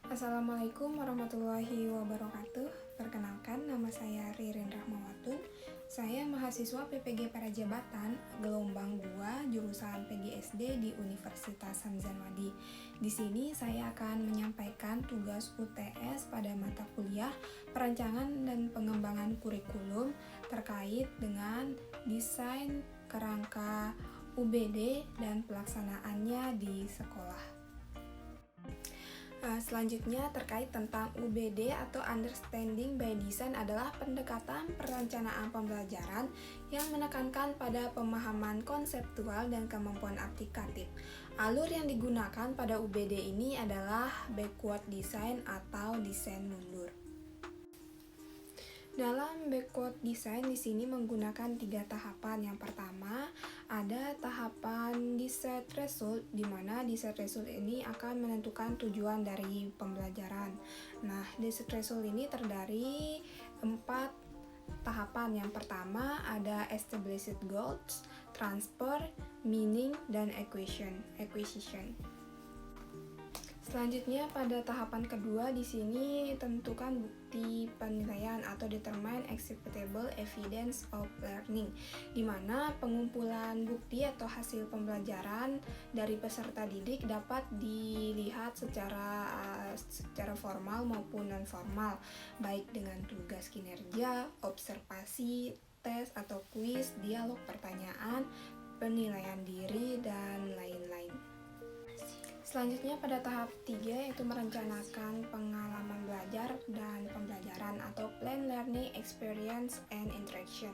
Assalamualaikum warahmatullahi wabarakatuh. Perkenalkan, nama saya Ririn Rahmawatun. Saya mahasiswa PPG Parajabatan gelombang 2 jurusan PGSD di Universitas Hamzah Madi. Di sini saya akan menyampaikan tugas UTS pada mata kuliah Perancangan dan Pengembangan Kurikulum terkait dengan desain kerangka UBD dan pelaksanaannya di sekolah. Selanjutnya terkait tentang UBD atau Understanding by Design adalah pendekatan perencanaan pembelajaran yang menekankan pada pemahaman konseptual dan kemampuan aplikatif. Alur yang digunakan pada UBD ini adalah backward design atau desain mundur. Dalam backward design di sini menggunakan 3 tahapan. Yang pertama ada tahapan decide result, di mana decide result ini akan menentukan tujuan dari pembelajaran. Nah, decide result ini terdiri 4 tahapan. Yang pertama ada established goals, transfer, meaning, dan acquisition. Selanjutnya pada tahapan kedua di sini tentukan bukti penilaian atau determine acceptable evidence of learning, di mana pengumpulan bukti atau hasil pembelajaran dari peserta didik dapat dilihat secara formal maupun non formal, baik dengan tugas kinerja, observasi, tes atau kuis, dialog pertanyaan, penilaian diri, dan lain-lain. Selanjutnya pada tahap 3 yaitu merencanakan pengalaman belajar dan pembelajaran atau plan learning experience and interaction.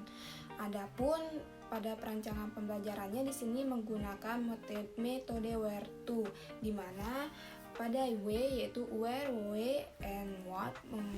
Adapun pada perancangan pembelajarannya di sini menggunakan metode where to, di mana pada W yaitu where, and what,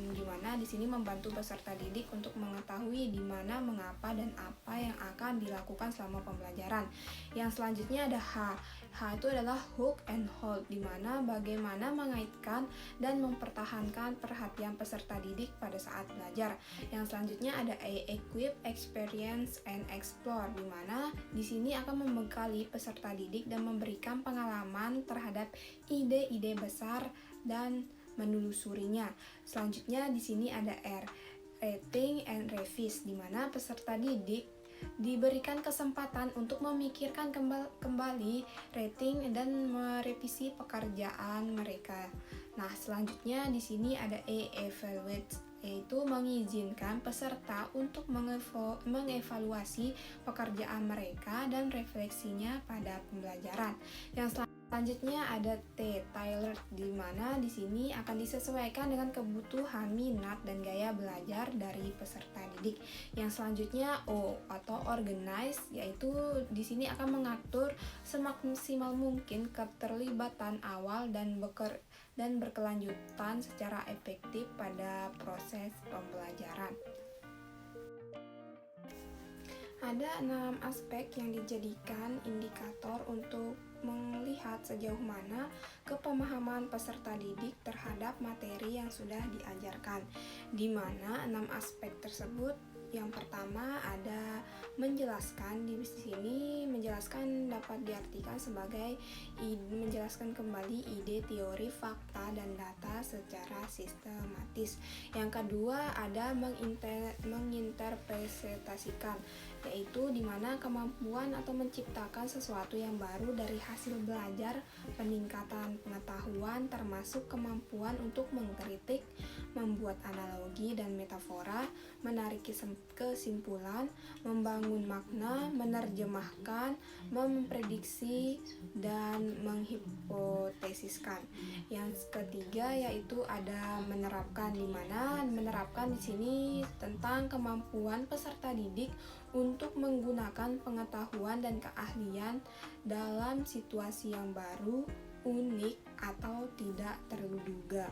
di mana di sini membantu peserta didik untuk mengetahui di mana, mengapa, dan apa yang akan dilakukan selama pembelajaran. Yang selanjutnya ada H. H itu adalah hook and hold, di mana bagaimana mengaitkan dan mempertahankan perhatian peserta didik pada saat belajar. Yang selanjutnya ada A. Equip, experience, and explore, di mana di sini akan membekali peserta didik dan memberikan pengalaman terhadap ide-ide besar dan menelusurinya. Selanjutnya di sini ada R. Rating and revise, di mana peserta didik diberikan kesempatan untuk memikirkan kembali rating dan merevisi pekerjaan mereka. Nah, selanjutnya di sini ada evaluate, yaitu mengizinkan peserta untuk mengevaluasi pekerjaan mereka dan refleksinya pada pembelajaran. Yang selanjutnya ada T, tailored, di mana di sini akan disesuaikan dengan kebutuhan, minat, dan gaya belajar dari peserta didik. Yang selanjutnya O atau organize, yaitu di sini akan mengatur semaksimal mungkin keterlibatan awal dan berkelanjutan secara efektif pada proses pembelajaran. Ada 6 aspek yang dijadikan indikator untuk melihat sejauh mana kepemahaman peserta didik terhadap materi yang sudah diajarkan, di mana 6 aspek tersebut yang pertama ada menjelaskan. Di sini menjelaskan dapat diartikan sebagai menjelaskan kembali ide, teori, fakta, dan data secara sistematis. Yang kedua ada menginterpretasikan, yaitu dimana kemampuan atau menciptakan sesuatu yang baru dari hasil belajar, peningkatan pengetahuan termasuk kemampuan untuk mengkritik, membuat analogi dan metafora, menarik kesimpulan, membangun makna, menerjemahkan, memprediksi, dan menghipotesiskan. Yang ketiga yaitu ada menerapkan, di mana menerapkan di sini tentang kemampuan peserta didik untuk menggunakan pengetahuan dan keahlian dalam situasi yang baru, unik, atau tidak terduga.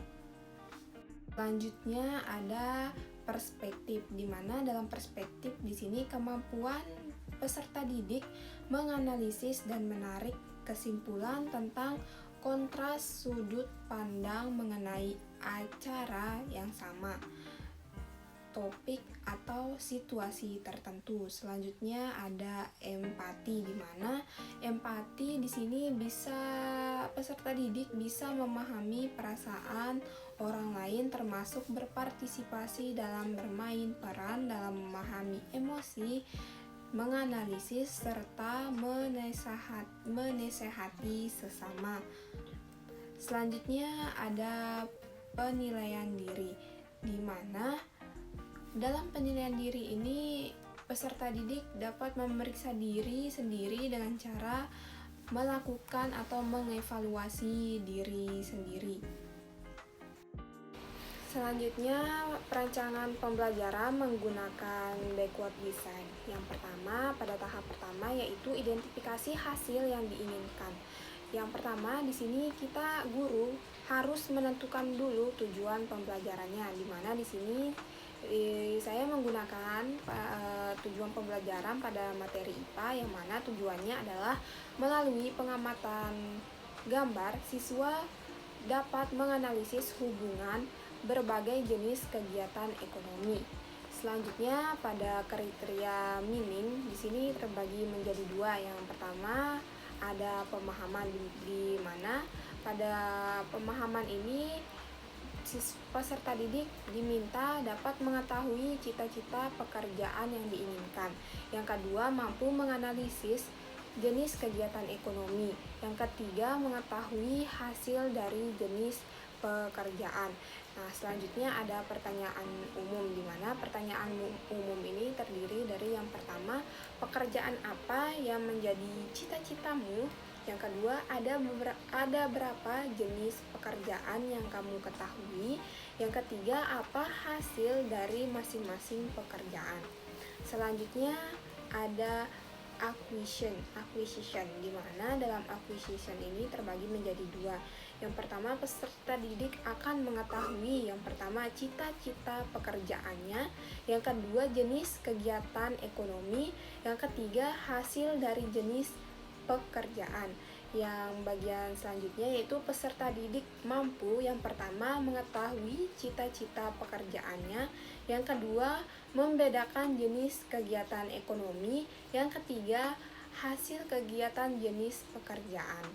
Selanjutnya ada perspektif, di mana dalam perspektif di sini kemampuan peserta didik menganalisis dan menarik kesimpulan tentang kontras sudut pandang mengenai acara yang sama. topik atau situasi tertentu. Selanjutnya ada empati, di mana empati di sini bisa peserta didik bisa memahami perasaan orang lain, termasuk berpartisipasi dalam bermain peran dalam memahami emosi, menganalisis serta menasehati sesama. Selanjutnya ada penilaian diri, di mana dalam penilaian diri ini peserta didik dapat memeriksa diri sendiri dengan cara melakukan atau mengevaluasi diri sendiri. Selanjutnya, perancangan pembelajaran menggunakan backward design. Yang pertama, pada tahap pertama yaitu identifikasi hasil yang diinginkan. Yang pertama, di sini kita guru harus menentukan dulu tujuan pembelajarannya, di mana di sini saya menggunakan tujuan pembelajaran pada materi IPA, yang mana tujuannya adalah melalui pengamatan gambar, siswa dapat menganalisis hubungan berbagai jenis kegiatan ekonomi. Selanjutnya, pada kriteria minim di sini terbagi menjadi dua. Yang pertama ada pemahaman, di mana pada pemahaman ini peserta didik diminta dapat mengetahui cita-cita pekerjaan yang diinginkan. Yang kedua, mampu menganalisis jenis kegiatan ekonomi. Yang ketiga, mengetahui hasil dari jenis pekerjaan. Nah, selanjutnya ada pertanyaan umum, di mana pertanyaan umum ini terdiri dari yang pertama, pekerjaan apa yang menjadi cita-citamu? Yang kedua, ada berapa jenis pekerjaan yang kamu ketahui? Yang ketiga, apa hasil dari masing-masing pekerjaan? Selanjutnya ada acquisition, di mana dalam acquisition ini terbagi menjadi dua. Yang pertama, peserta didik akan mengetahui yang pertama cita-cita pekerjaannya, yang kedua jenis kegiatan ekonomi, yang ketiga hasil dari jenis pekerjaan. Yang bagian selanjutnya yaitu peserta didik mampu yang pertama mengetahui cita-cita pekerjaannya, yang kedua membedakan jenis kegiatan ekonomi, yang ketiga hasil kegiatan jenis pekerjaan.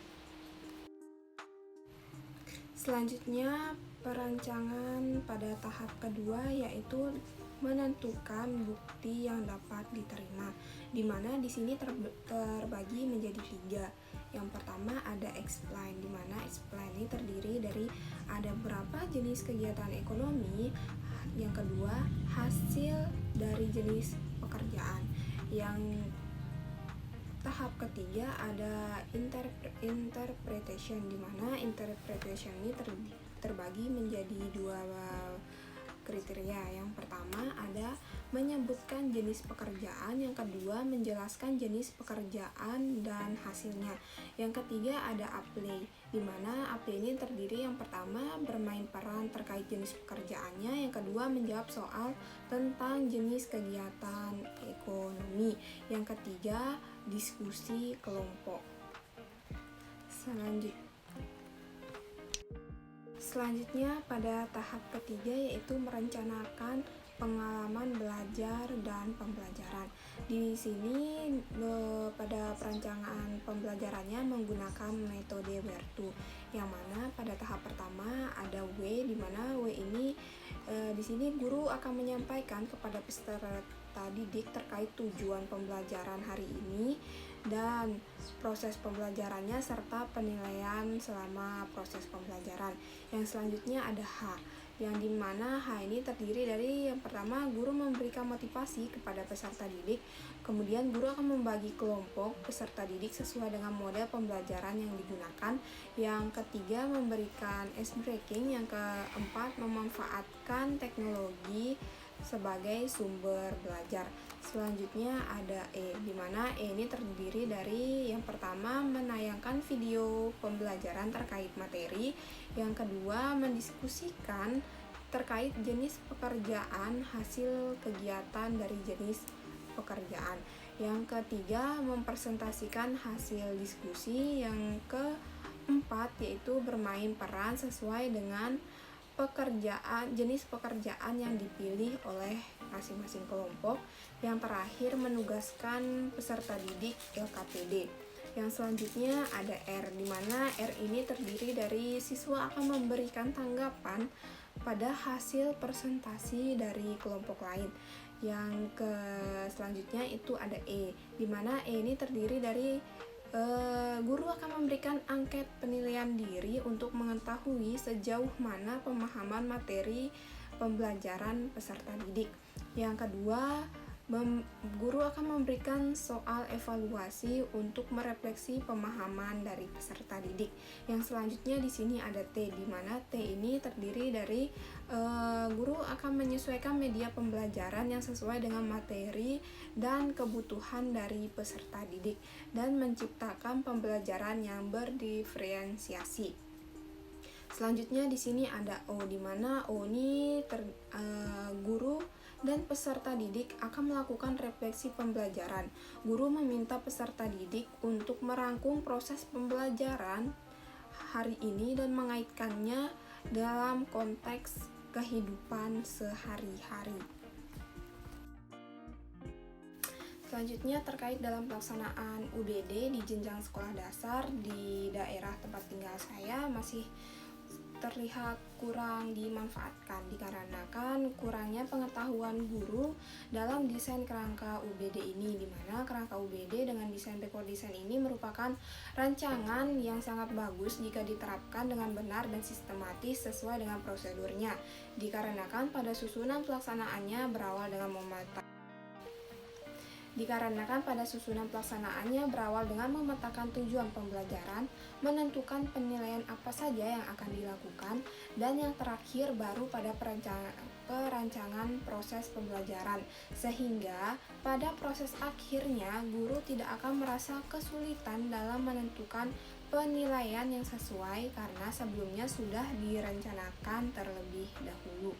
Selanjutnya perancangan pada tahap kedua yaitu menentukan bukti yang dapat diterima, di mana di sini terbagi menjadi tiga. Yang pertama ada explain, di mana explain ini terdiri dari ada berapa jenis kegiatan ekonomi. Yang kedua, hasil dari jenis pekerjaan. Yang tahap ketiga ada interpretation, di mana interpretation ini terbagi menjadi dua kriteria. Yang pertama ada menyebutkan jenis pekerjaan, yang kedua menjelaskan jenis pekerjaan dan hasilnya. Yang ketiga ada apply, di mana apply ini terdiri yang pertama bermain peran terkait jenis pekerjaannya, yang kedua menjawab soal tentang jenis kegiatan ekonomi, yang ketiga diskusi kelompok. Selanjutnya pada tahap ketiga yaitu merencanakan pengalaman belajar dan pembelajaran. Di sini pada perencanaan pembelajarannya menggunakan metode where to, yang mana pada tahap pertama ada W, di mana W ini di sini guru akan menyampaikan kepada peserta didik terkait tujuan pembelajaran hari ini dan proses pembelajarannya serta penilaian selama proses pembelajaran. Yang selanjutnya ada H, yang dimana H ini terdiri dari yang pertama guru memberikan motivasi kepada peserta didik, kemudian guru akan membagi kelompok peserta didik sesuai dengan model pembelajaran yang digunakan, yang ketiga memberikan ice breaking, yang keempat memanfaatkan teknologi sebagai sumber belajar. Selanjutnya ada E, di mana E ini terdiri dari yang pertama menayangkan video pembelajaran terkait materi, yang kedua mendiskusikan terkait jenis pekerjaan hasil kegiatan dari jenis pekerjaan, yang ketiga mempresentasikan hasil diskusi, yang keempat yaitu bermain peran sesuai dengan jenis pekerjaan yang dipilih oleh masing-masing kelompok. Yang terakhir, menugaskan peserta didik LKPD. Yang selanjutnya ada R, di mana R ini terdiri dari siswa akan memberikan tanggapan pada hasil presentasi dari kelompok lain. Yang selanjutnya itu ada E, di mana E ini terdiri dari guru akan memberikan angket penilaian diri untuk mengetahui sejauh mana pemahaman materi pembelajaran peserta didik. Yang kedua, guru akan memberikan soal evaluasi untuk merefleksi pemahaman dari peserta didik. Yang selanjutnya di sini ada T, di mana T ini terdiri dari guru akan menyesuaikan media pembelajaran yang sesuai dengan materi dan kebutuhan dari peserta didik dan menciptakan pembelajaran yang berdiferensiasi. Selanjutnya di sini ada O, di mana O ini guru dan peserta didik akan melakukan refleksi pembelajaran. Guru meminta peserta didik untuk merangkum proses pembelajaran hari ini dan mengaitkannya dalam konteks kehidupan sehari-hari. Selanjutnya terkait dalam pelaksanaan UBD di jenjang sekolah dasar di daerah tempat tinggal saya masih terlihat kurang dimanfaatkan dikarenakan kurangnya pengetahuan guru dalam desain kerangka UBD ini, di mana kerangka UBD dengan desain backward design ini merupakan rancangan yang sangat bagus jika diterapkan dengan benar dan sistematis sesuai dengan prosedurnya, dikarenakan pada susunan pelaksanaannya berawal dengan memetakan tujuan pembelajaran, menentukan penilaian apa saja yang akan dilakukan, dan yang terakhir baru pada perancangan proses pembelajaran, sehingga pada proses akhirnya guru tidak akan merasa kesulitan dalam menentukan penilaian yang sesuai karena sebelumnya sudah direncanakan terlebih dahulu.